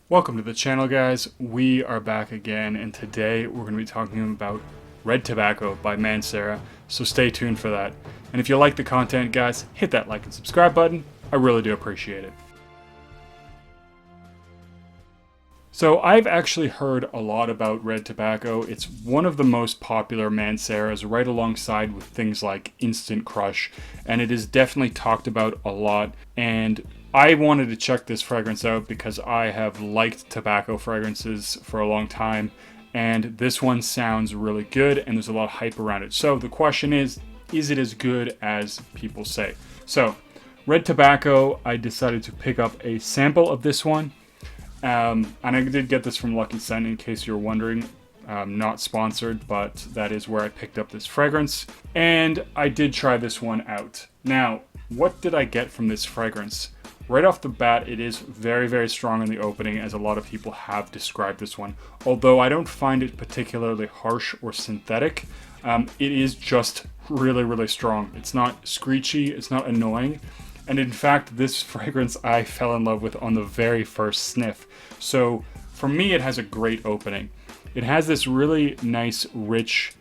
Welcome to the channel, guys. We are back again, and today we're going to be talking about Red Tobacco by Mancera, so stay tuned for that. And if you like the content, guys, hit that like and subscribe button. I really do appreciate it. So I've actually heard a lot about Red Tobacco. It's one of the most popular Manceras, right alongside with things like Instant Crush, and it is definitely talked about a lot. And I wanted to check this fragrance out because I have liked tobacco fragrances for a long time, and this one sounds really good, and there's a lot of hype around it. So the question is it as good as people say? So, Red Tobacco, I decided to pick up a sample of this one. And I did get this from Lucky Scent, in case you're wondering. Not sponsored, but that is where I picked up this fragrance. And I did try this one out. Now, what did I get from this fragrance? Right off the bat, it is very, very strong in the opening, as a lot of people have described this one. Although I don't find it particularly harsh or synthetic, it is just really, really strong. It's not screechy, it's not annoying. And in fact, this fragrance I fell in love with on the very first sniff. So for me, it has a great opening. It has this really nice, rich,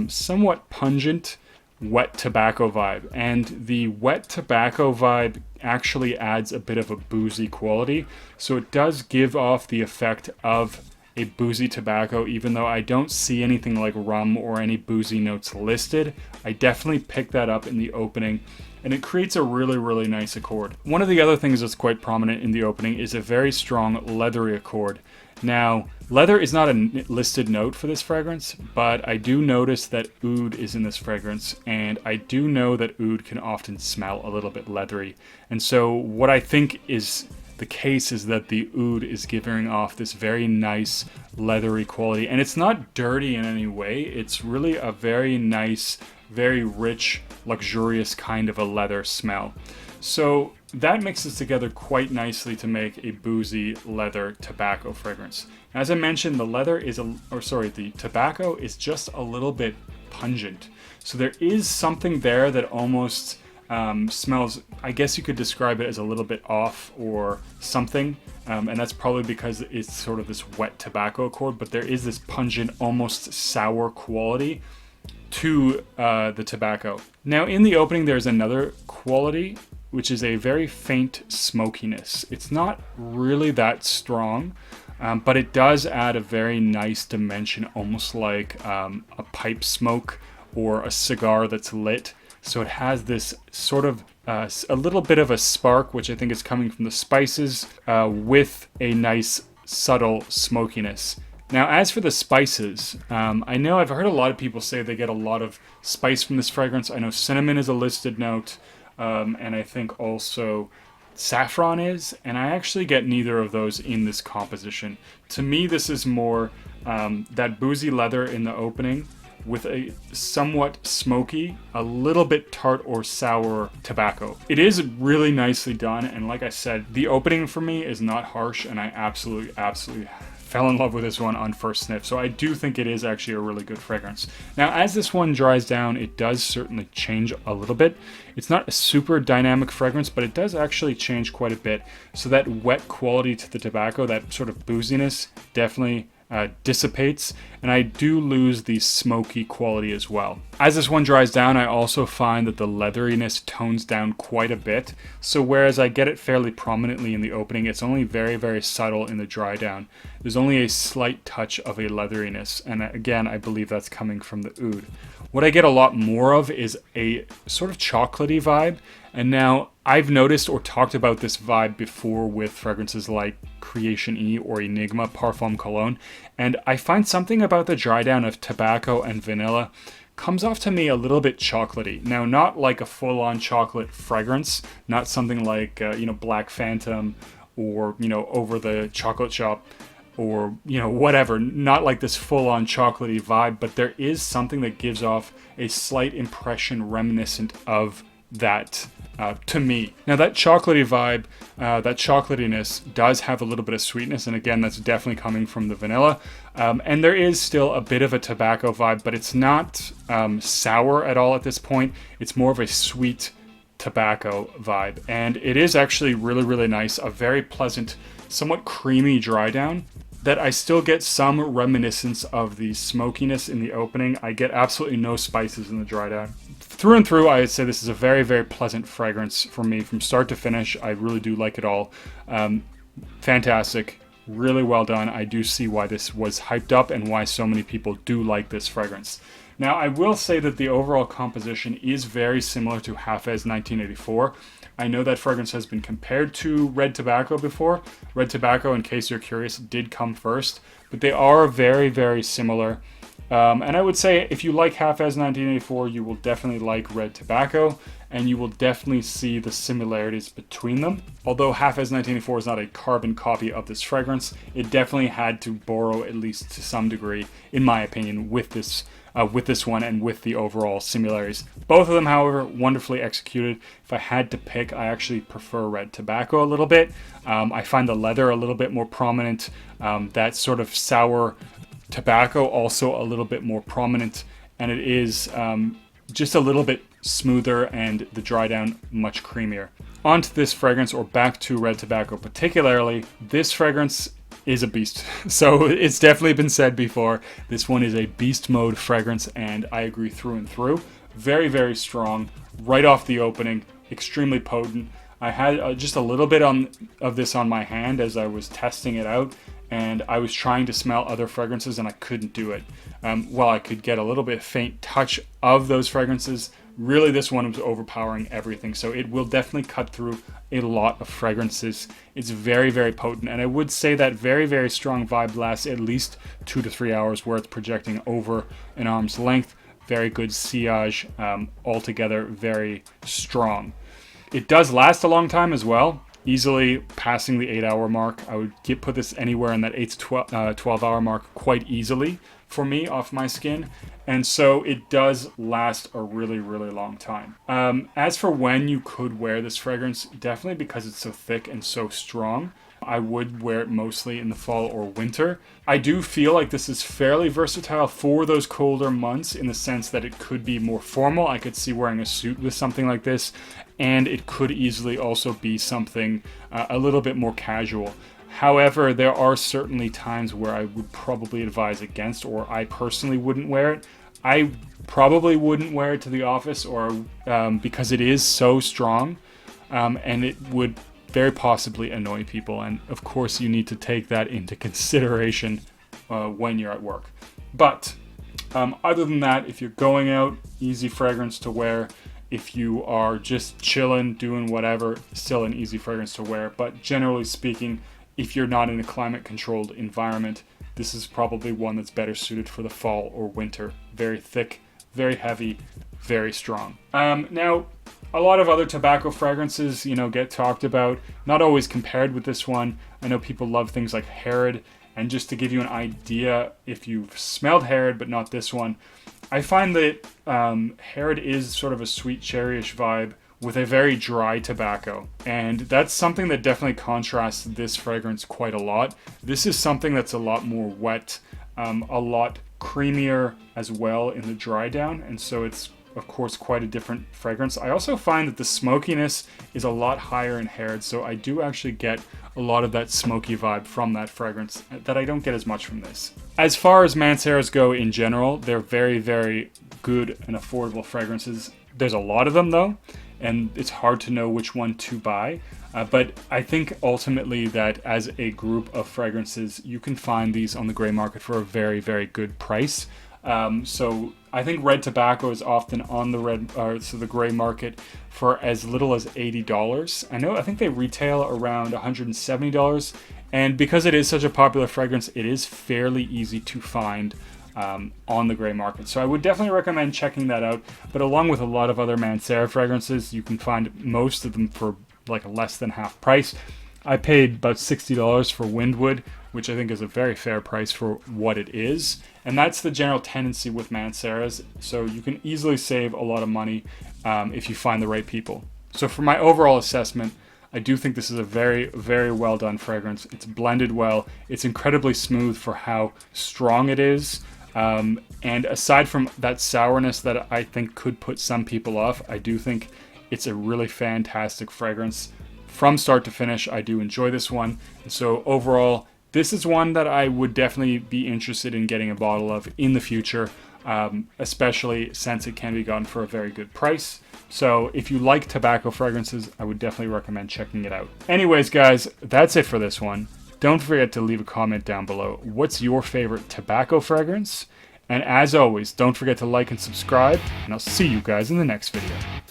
somewhat pungent, wet tobacco vibe. And the wet tobacco vibe actually adds a bit of a boozy quality. So it does give off the effect of a boozy tobacco, even though I don't see anything like rum or any boozy notes listed. I definitely picked that up in the opening, and it creates a really, really nice accord. One of the other things that's quite prominent in the opening is a very strong leathery accord. Now, leather is not a listed note for this fragrance, but I do notice that oud is in this fragrance, and I do know that oud can often smell a little bit leathery. And so what I think is the case is that the oud is giving off this very nice leathery quality, and it's not dirty in any way. It's really a very nice, very rich, luxurious kind of a leather smell. So that mixes together quite nicely to make a boozy leather tobacco fragrance. As I mentioned, the tobacco is just a little bit pungent. So there is something there that almost smells, I guess you could describe it as a little bit off or something, and that's probably because it's sort of this wet tobacco accord, but there is this pungent, almost sour quality to the tobacco. Now in the opening there's another quality, which is a very faint smokiness. It's not really that strong, but it does add a very nice dimension, almost like a pipe smoke or a cigar that's lit. So it has this sort of a little bit of a spark, which I think is coming from the spices, with a nice subtle smokiness. Now, as for the spices, I know I've heard a lot of people say they get a lot of spice from this fragrance. I know cinnamon is a listed note, and I think also saffron is, and I actually get neither of those in this composition. To me, this is more that boozy leather in the opening, with a somewhat smoky, a little bit tart or sour tobacco. It is really nicely done, and like I said, the opening for me is not harsh, and I absolutely fell in love with this one on first sniff. So I do think it is actually a really good fragrance. Now, as this one dries down, it does certainly change a little bit. It's not a super dynamic fragrance, but it does actually change quite a bit. So that wet quality to the tobacco, that sort of booziness, definitely dissipates, and I do lose the smoky quality as well. As this one dries down, I also find that the leatheriness tones down quite a bit. So whereas I get it fairly prominently in the opening, it's only very, very subtle in the dry down. There's only a slight touch of a leatheriness, and again, I believe that's coming from the oud. What I get a lot more of is a sort of chocolatey vibe, and now I've noticed or talked about this vibe before with fragrances like Creation E or Enigma Parfum Cologne, and I find something about the dry down of tobacco and vanilla comes off to me a little bit chocolatey. Now, not like a full-on chocolate fragrance, not something like Black Phantom or Over the Chocolate Shop, or whatever, not like this full-on chocolatey vibe, but there is something that gives off a slight impression reminiscent of that to me. Now that chocolatey vibe, that chocolatiness does have a little bit of sweetness, and again, that's definitely coming from the vanilla. And there is still a bit of a tobacco vibe, but it's not sour at all at this point. It's more of a sweet tobacco vibe, and it is actually really, really nice. A very pleasant somewhat creamy dry down that I still get some reminiscence of the smokiness in the opening. I get absolutely no spices in the dry down. Through and through, I would say this is a very, very pleasant fragrance for me from start to finish. I really do like it all. Fantastic. Really well done. I do see why this was hyped up and why so many people do like this fragrance. Now, I will say that the overall composition is very similar to Hafez 1984. I know that fragrance has been compared to Red Tobacco before. Red Tobacco, in case you're curious, did come first, but they are very, very similar. And I would say if you like Hafez 1984, you will definitely like Red Tobacco, and you will definitely see the similarities between them. Although Hafez 1984 is not a carbon copy of this fragrance, it definitely had to borrow, at least to some degree, in my opinion, with this one and with the overall similarities. Both of them, however, wonderfully executed. If I had to pick, I actually prefer Red Tobacco a little bit. I find the leather a little bit more prominent. That sort of sour tobacco also a little bit more prominent, and it is just a little bit smoother and the dry down much creamier. Onto this fragrance, or back to Red Tobacco particularly, this fragrance is a beast. So it's definitely been said before, this one is a beast mode fragrance, and I agree through and through. Very, very strong, right off the opening, extremely potent. I had just a little bit of this on my hand as I was testing it out, and I was trying to smell other fragrances and I couldn't do it. While I could get a little bit faint touch of those fragrances, really this one was overpowering everything. So it will definitely cut through a lot of fragrances. It's very, very potent, and I would say that very, very strong vibe lasts at least 2 to 3 hours, where it's projecting over an arm's length. Very good sillage, altogether very strong. It does last a long time as well, easily passing the 8-hour mark. I would put this anywhere in that 8 to 12-hour mark quite easily for me off my skin. And so it does last a really, really long time. As for when you could wear this fragrance, definitely because it's so thick and so strong, I would wear it mostly in the fall or winter. I do feel like this is fairly versatile for those colder months, in the sense that it could be more formal. I could see wearing a suit with something like this, and it could easily also be something a little bit more casual. However, there are certainly times where I would probably advise against, or I personally wouldn't wear it. I probably wouldn't wear it to the office, or because it is so strong, and it would very possibly annoy people. And of course, you need to take that into consideration when you're at work. But other than that, if you're going out, easy fragrance to wear. If you are just chilling, doing whatever, still an easy fragrance to wear. But generally speaking, if you're not in a climate-controlled environment, this is probably one that's better suited for the fall or winter. Very thick, very heavy, very strong. Now, a lot of other tobacco fragrances, get talked about, not always compared with this one. I know people love things like Herod, and just to give you an idea, if you've smelled Herod but not this one, I find that Herod is sort of a sweet cherryish vibe with a very dry tobacco, and that's something that definitely contrasts this fragrance quite a lot. This is something that's a lot more wet, a lot creamier as well in the dry down, and so it's of course quite a different fragrance. I also find that the smokiness is a lot higher in Herod, so I do actually get a lot of that smoky vibe from that fragrance that I don't get as much from this. As far as Manceras go in general, they're very, very good and affordable fragrances. There's a lot of them though, and it's hard to know which one to buy. But I think ultimately that as a group of fragrances, you can find these on the gray market for a very, very good price. So I think Red Tobacco is often on the gray market for as little as $80. I think they retail around $170, and because it is such a popular fragrance, it is fairly easy to find on the gray market. So I would definitely recommend checking that out. But along with a lot of other Mancera fragrances, you can find most of them for like less than half price. I paid about $60 for Windwood, which I think is a very fair price for what it is. And that's the general tendency with Manceras. So you can easily save a lot of money if you find the right people. So for my overall assessment, I do think this is a very, very well done fragrance. It's blended well. It's incredibly smooth for how strong it is. And aside from that sourness that I think could put some people off, I do think it's a really fantastic fragrance from start to finish. I do enjoy this one. And so overall, this is one that I would definitely be interested in getting a bottle of in the future, especially since it can be gotten for a very good price. So if you like tobacco fragrances, I would definitely recommend checking it out. Anyways, guys, that's it for this one. Don't forget to leave a comment down below. What's your favorite tobacco fragrance? And as always, don't forget to like and subscribe, and I'll see you guys in the next video.